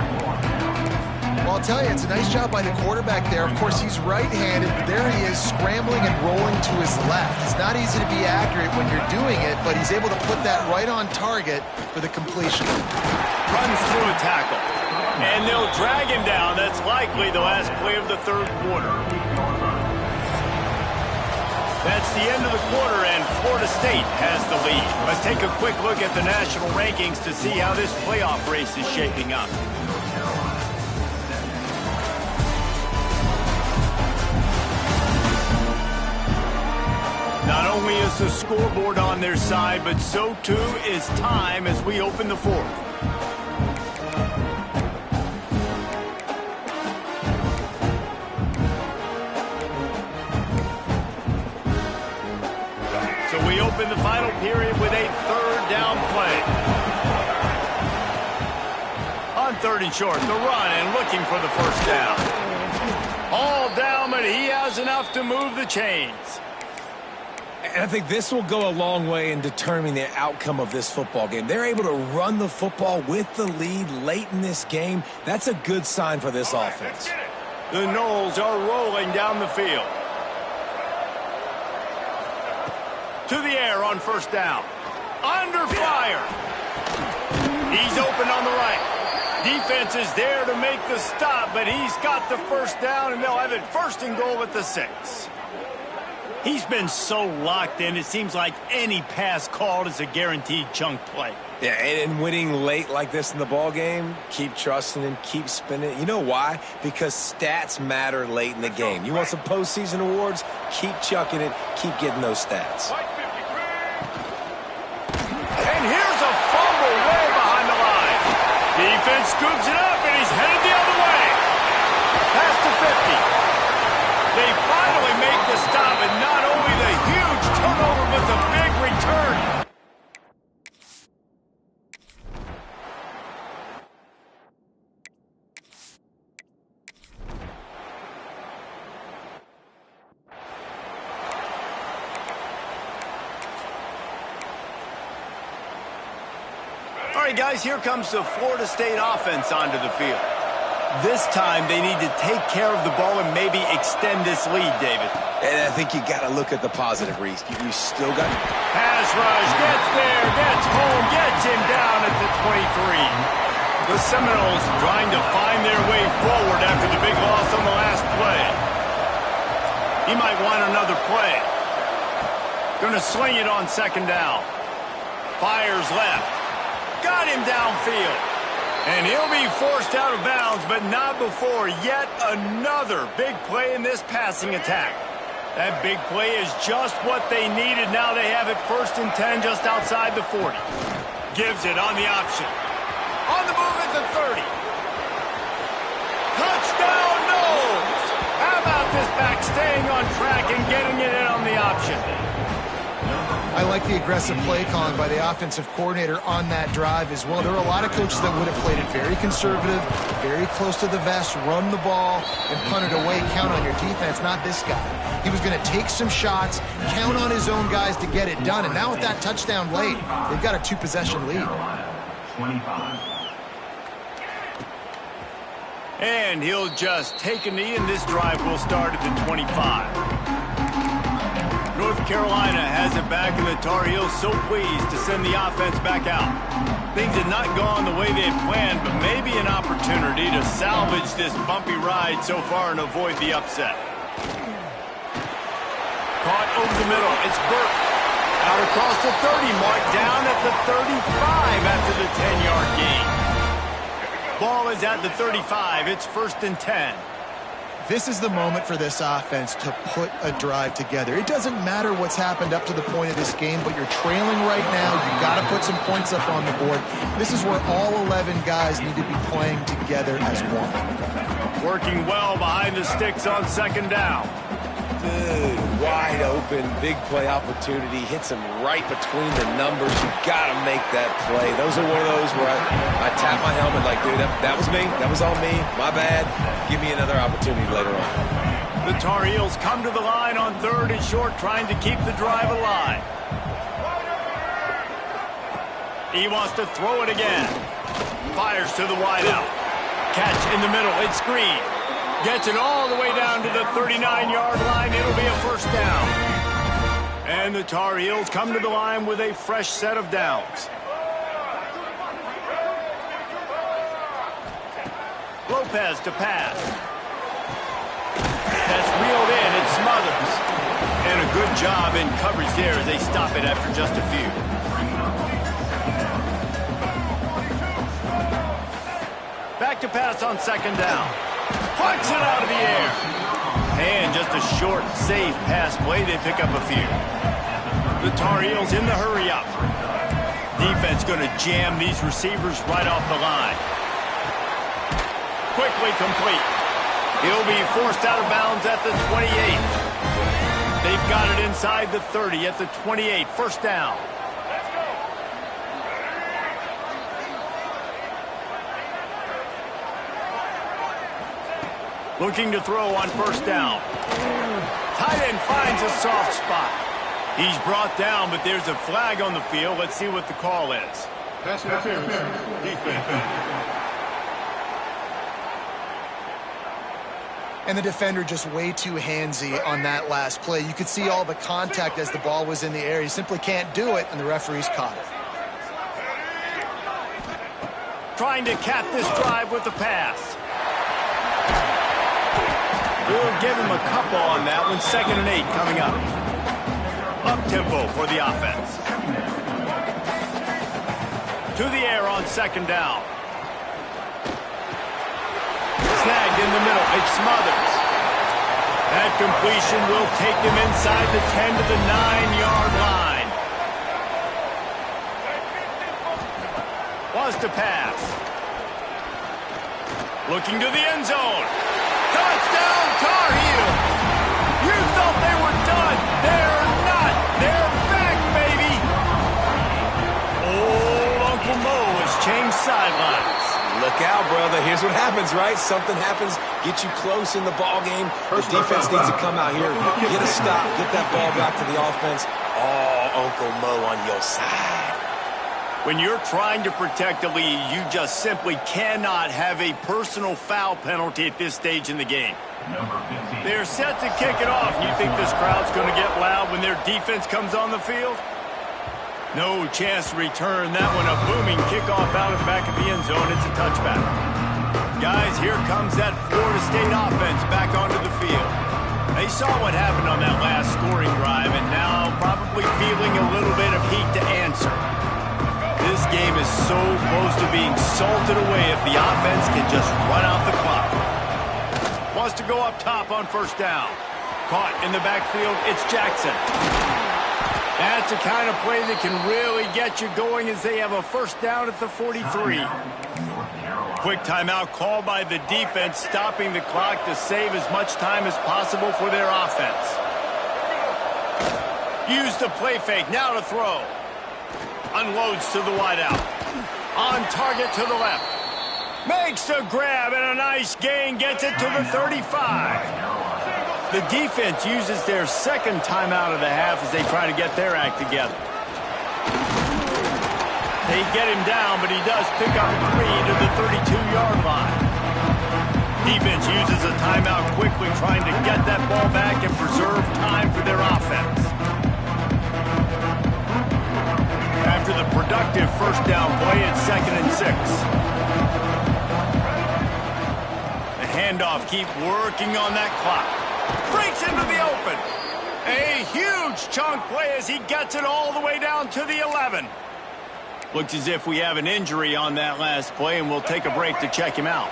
Well, I'll tell you, it's a nice job by the quarterback there. Of course, he's right-handed, but there he is scrambling and rolling to his left. It's not easy to be accurate when you're doing it, but he's able to put that right on target for the completion. Runs through a tackle. And they'll drag him down. That's likely the last play of the third quarter. That's the end of the quarter, and Florida State has the lead. Let's take a quick look at the national rankings to see how this playoff race is shaping up. Not only is the scoreboard on their side, but so too is time as we open the fourth. We open the final period with a third down play. On third and short, the run and looking for the first down. All down, but he has enough to move the chains. And I think this will go a long way in determining the outcome of this football game. They're able to run the football with the lead late in this game. That's a good sign for this offense. The Noles are rolling down the field. To the air on first down. Under fire. He's open on the right. Defense is there to make the stop, but he's got the first down, and they'll have it first and goal at the 6. He's been so locked in, it seems like any pass called is a guaranteed chunk play. Yeah, and winning late like this in the ball game, keep trusting him, keep spinning. You know why? Because stats matter late in the game. You want some postseason awards? Keep chucking it, keep getting those stats. And here's a fumble way behind the line. Defense scoops it up, and he's headed the other way. Past the 50. They finally make the stop, and not only the huge turnover, but the big return. All right, guys, here comes the Florida State offense onto the field. This time, they need to take care of the ball and maybe extend this lead, David. And I think you got to look at the positive, Reese. You still got... Pass rush, gets there, gets home, gets him down at the 23. The Seminoles trying to find their way forward after the big loss on the last play. He might want another play. Gonna sling it on second down. Fires left. Got him downfield. And he'll be forced out of bounds, but not before yet another big play in this passing attack. That big play is just what they needed. Now they have it 1st and 10 just outside the 40. Gives it on the option. On the move at the 30. Touchdown, Knowles! How about this back staying on track and getting it in on the option? I like the aggressive play calling by the offensive coordinator on that drive as well. There are a lot of coaches that would have played it very conservative, very close to the vest, run the ball, and punt it away. Count on your defense, not this guy. He was going to take some shots, count on his own guys to get it done. And now with that touchdown late, they've got a 2-possession lead. 25. And he'll just take a knee, and this drive will start at the 25. North Carolina has it back, and the Tar Heels so pleased to send the offense back out. Things had not gone the way they had planned, but maybe an opportunity to salvage this bumpy ride so far and avoid the upset. Caught over the middle. It's Burke. Out across the 30 mark, down at the 35 after the 10-yard gain. Ball is at the 35. It's 1st and 10. This is the moment for this offense to put a drive together. It doesn't matter what's happened up to the point of this game, but you're trailing right now. You've got to put some points up on the board. This is where all 11 guys need to be playing together as one. Working well behind the sticks on 2nd down. Dude, wide open, big play opportunity. Hits him right between the numbers. You got to make that play. Those are one of those where I tap my helmet like, dude, that was me. That was on me. My bad. Give me another opportunity later on. The Tar Heels come to the line on 3rd and short, trying to keep the drive alive. He wants to throw it again. Fires to the wideout. Catch in the middle. It's screen. Gets it all the way down to the 39-yard line. It'll be a 1st down. And the Tar Heels come to the line with a fresh set of downs. Lopez to pass. That's reeled in. It's Smothers. And a good job in coverage there as they stop it after just a few. Back to pass on 2nd down. Punts it out of the air. And just a short, safe pass play. They pick up a few. The Tar Heels in the hurry-up. Defense going to jam these receivers right off the line. Quickly complete. He'll be forced out of bounds at the 28. They've got it inside the 30 at the 28. 1st down. Looking to throw on 1st down. Tight end finds a soft spot. He's brought down, but there's a flag on the field. Let's see what the call is. Pass interference. Defense. And the defender just way too handsy on that last play. You could see all the contact as the ball was in the air. He simply can't do it, and the referee's caught it. Trying to cap this drive with the pass. We'll give him a couple on that one. 2nd and 8 coming up. Up-tempo for the offense. To the air on 2nd down. Snagged in the middle. It's Smothers. That completion will take them inside the 10 to the 9-yard line. Was to pass. Looking to the end zone. Touchdown, Tar Heels! You thought they were done. They're not. They're back, baby. Old Uncle Mo has changed sidelines. Look out, brother. Here's what happens, right? Something happens, get you close in the ball game. The defense needs to come out here, get a stop, get that ball back to the offense. Oh, Uncle Mo on your side. When you're trying to protect the lead, you just simply cannot have a personal foul penalty at this stage in the game. They're set to kick it off. You think this crowd's going to get loud when their defense comes on the field? No chance to return that one. A booming kickoff out of the back of the end zone. It's a touchback. Guys, here comes that Florida State offense back onto the field. They saw what happened on that last scoring drive and now probably feeling a little bit of heat to answer. This game is so close to being salted away if the offense can just run out the clock. Wants to go up top on first down. Caught in the backfield, it's Jackson. That's the kind of play that can really get you going as they have a first down at the 43. Quick timeout called by the defense, stopping the clock to save as much time as possible for their offense. Use the play fake, now to throw. Unloads to the wideout. On target to the left. Makes the grab and a nice gain, gets it to the 35. The defense uses their second timeout of the half as they try to get their act together. They get him down, but he does pick up 3 to the 32-yard line. Defense uses a timeout quickly, trying to get that ball back and preserve time for their offense. After the productive first down play, it's 2nd and 6. The handoff, keep working on that clock. Breaks into the open. A huge chunk play as he gets it all the way down to the 11. Looks as if we have an injury on that last play, and we'll take a break to check him out.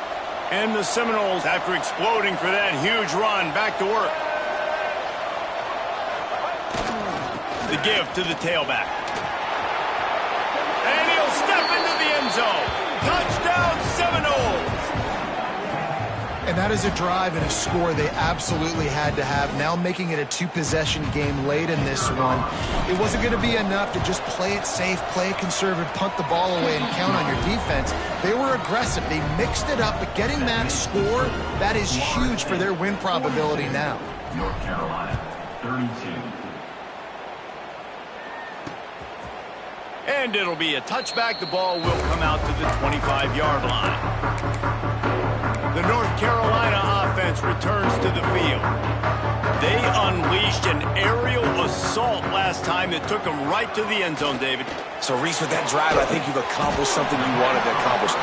And the Seminoles, after exploding for that huge run, back to work. The give to the tailback. And he'll step into the end zone. Touchdown, Seminoles! And that is a drive and a score they absolutely had to have. Now making it a 2-possession game late in this one. It wasn't going to be enough to just play it safe, play it conservative, punt the ball away, and count on your defense. They were aggressive. They mixed it up, but getting that score, that is huge for their win probability now. North Carolina, 32. And it'll be a touchback. The ball will come out to the 25-yard line. The North Carolina offense returns to the field. They unleashed an aerial assault last time that took them right to the end zone, David. So, Reese, with that drive, I think you've accomplished something you wanted to accomplish.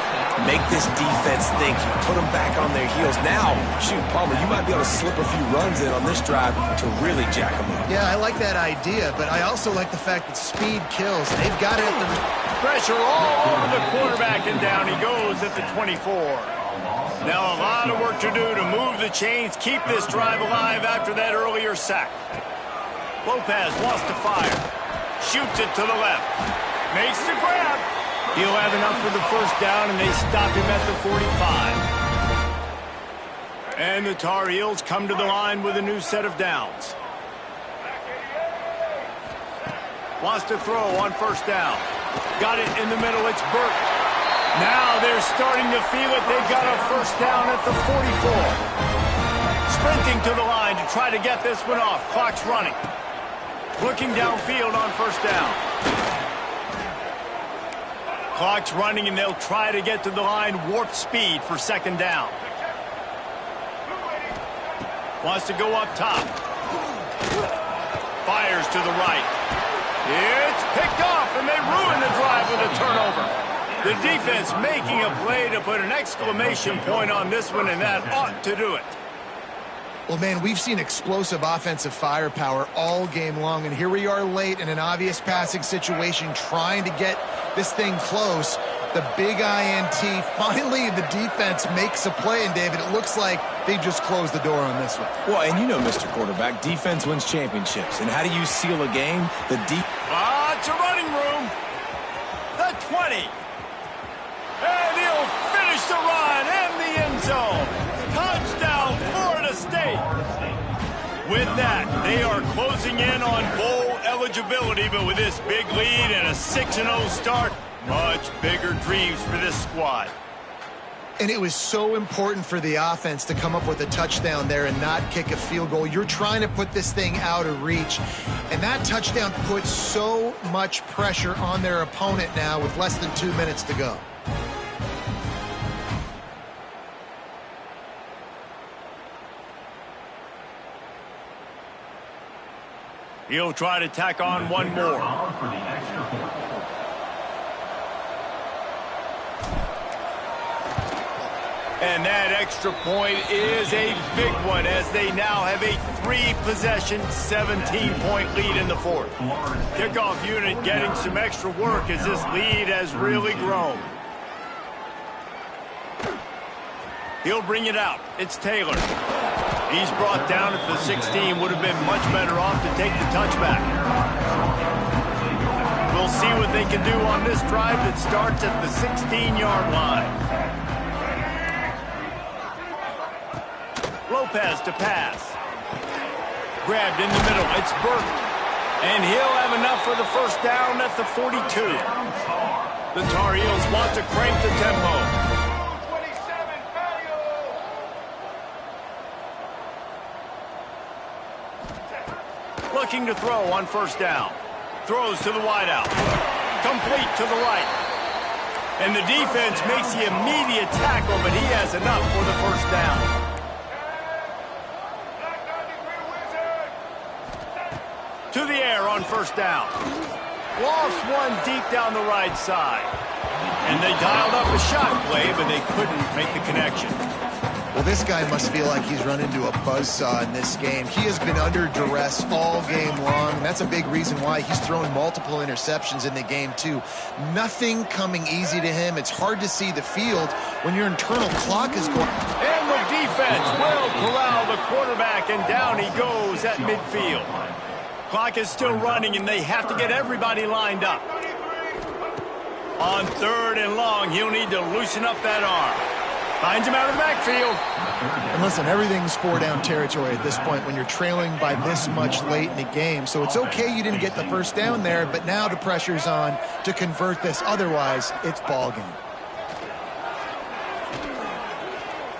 Make this defense think. You put them back on their heels. Now, shoot, Palmer, you might be able to slip a few runs in on this drive to really jack them up. Yeah, I like that idea, but I also like the fact that speed kills. They've got it at the... Pressure all over the quarterback, and down he goes at the 24. Now a lot of work to do to move the chains, keep this drive alive after that earlier sack. Lopez wants to fire. Shoots it to the left. Makes the grab. He'll have enough for the first down, and they stop him at the 45. And the Tar Heels come to the line with a new set of downs. Wants to throw on first down. Got it in the middle. It's Burke. Now they're starting to feel it. They've got a first down at the 44. Sprinting to the line to try to get this one off. Clock's running. Looking downfield on first down. Clock's running, and they'll try to get to the line. Warp speed for second down. Wants to go up top. Fires to the right. It's picked off, and they ruin the drive with a turnover. The defense making a play to put an exclamation point on this one, and that ought to do it. Well, man, we've seen explosive offensive firepower all game long, and here we are late in an obvious passing situation trying to get this thing close. The big INT, finally the defense makes a play, and David, it looks like they've just closed the door on this one. Well, and you know, Mr. Quarterback, defense wins championships. And how do you seal a game? Lots of running room. The 20. And he'll finish the run in the end zone. Touchdown, Florida State. With that, they are closing in on bowl eligibility, but with this big lead and a 6-0 start, much bigger dreams for this squad. And it was so important for the offense to come up with a touchdown there and not kick a field goal. You're trying to put this thing out of reach, and that touchdown puts so much pressure on their opponent now with less than 2 minutes to go. He'll try to tack on one more. And that extra point is a big one as they now have a 3-possession, 17-point lead in the fourth. Kickoff unit getting some extra work as this lead has really grown. He'll bring it out. It's Taylor. He's brought down at the 16. Would have been much better off to take the touchback. We'll see what they can do on this drive that starts at the 16-yard line. Lopez to pass. Grabbed in the middle. It's Burton. And he'll have enough for the first down at the 42. The Tar Heels want to crank the tempo. Looking to throw on first down. Throws to the wideout. Complete to the right. And the defense makes the immediate tackle, but he has enough for the first down. To the air on first down. Lost one deep down the right side. And they dialed up a shot play, but they couldn't make the connection. Well, this guy must feel like he's run into a buzzsaw in this game. He has been under duress all game long, and that's a big reason why he's thrown multiple interceptions in the game, too. Nothing coming easy to him. It's hard to see the field when your internal clock is going. And the defense will corral the quarterback, and down he goes at midfield. Clock is still running, and they have to get everybody lined up. On 3rd and long, he'll need to loosen up that arm. Finds him out of the backfield. And listen, everything's 4-down territory at this point when you're trailing by this much late in the game. So it's okay you didn't get the first down there, but now the pressure's on to convert this. Otherwise, it's ball game.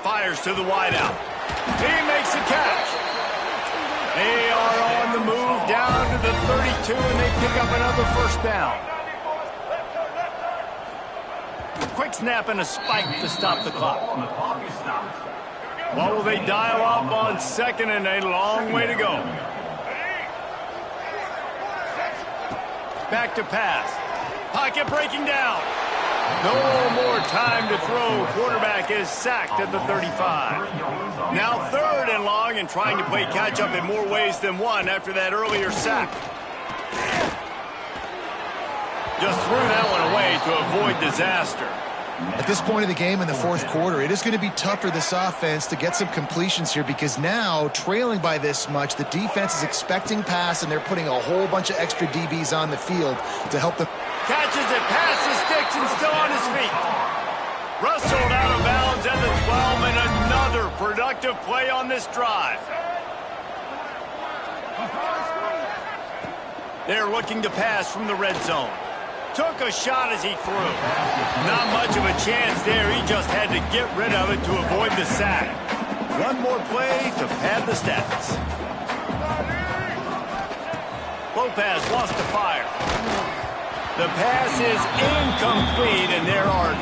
Fires to the wideout. He makes the catch. They are on the move down to the 32, and they pick up another first down. Quick snap and a spike to stop the clock. What will they dial up on second, and a long way to go. Back to pass. Pocket breaking down. No more time to throw. Quarterback is sacked at the 35. Now 3rd and long, and trying to play catch-up in more ways than one after that earlier sack. Just threw that one away to avoid disaster. At this point of the game in the fourth quarter, it is going to be tough for this offense to get some completions here because now, trailing by this much, the defense is expecting pass, and they're putting a whole bunch of extra DBs on the field to help them. Catches it, passes, sticks, and still on his feet. Rustled out of bounds at the 12, and another productive play on this drive. They're looking to pass from the red zone. Took a shot as he threw. Not much of a chance there. He just had to get rid of it to avoid the sack. One more play to pad the stats. Lopez wants to fire. The pass is incomplete, and there are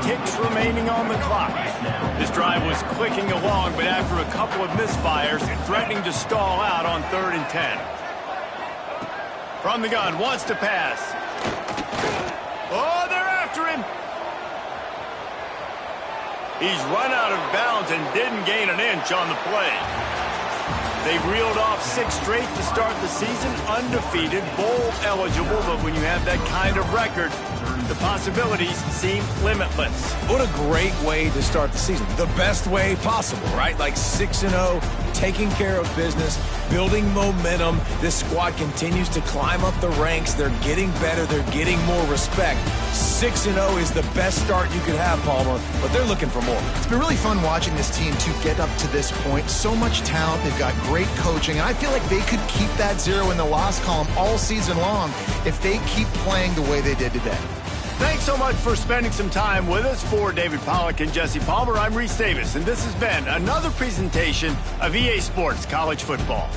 2 ticks remaining on the clock. This drive was clicking along, but after a couple of misfires, threatening to stall out on 3rd and 10. From the gun, wants to pass. Oh, they're after him. He's run out of bounds and didn't gain an inch on the play. They've reeled off 6 straight to start the season, undefeated, bowl eligible, but when you have that kind of record, the possibilities seem limitless. What a great way to start the season. The best way possible, right? Like 6-0, taking care of business, building momentum. This squad continues to climb up the ranks. They're getting better. They're getting more respect. 6-0 is the best start you could have, Palmer, but they're looking for more. It's been really fun watching this team to get up to this point. So much talent. They've got great coaching, and I feel like they could keep that 0 in the loss column all season long if they keep playing the way they did today. Thanks so much for spending some time with us. For David Pollack and Jesse Palmer, I'm Reese Davis, and this has been another presentation of EA Sports College Football.